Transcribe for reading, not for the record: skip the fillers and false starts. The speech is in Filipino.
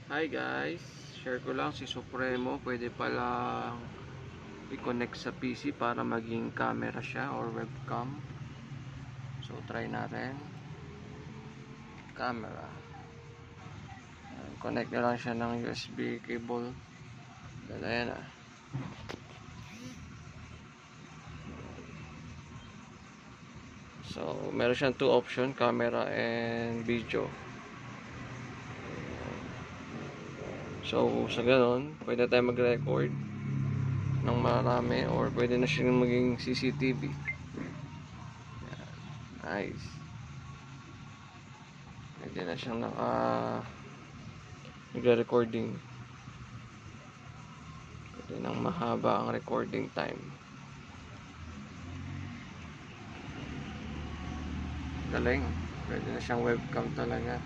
Hi guys, share ko lang si Supremo, pwede palang i-connect sa PC para maging camera siya or webcam. So try natin. Camera. Connect na lang siya ng USB cable. Ayan na. So meron siyang two option, camera and video. So sa ganon, pwede tayo mag-record ng marami or pwede na siyang maging CCTV. Nice. Pwede na siyang nagre-recording. Pwede nang mahaba ang recording time. Galing. Pwede na siyang webcam talaga.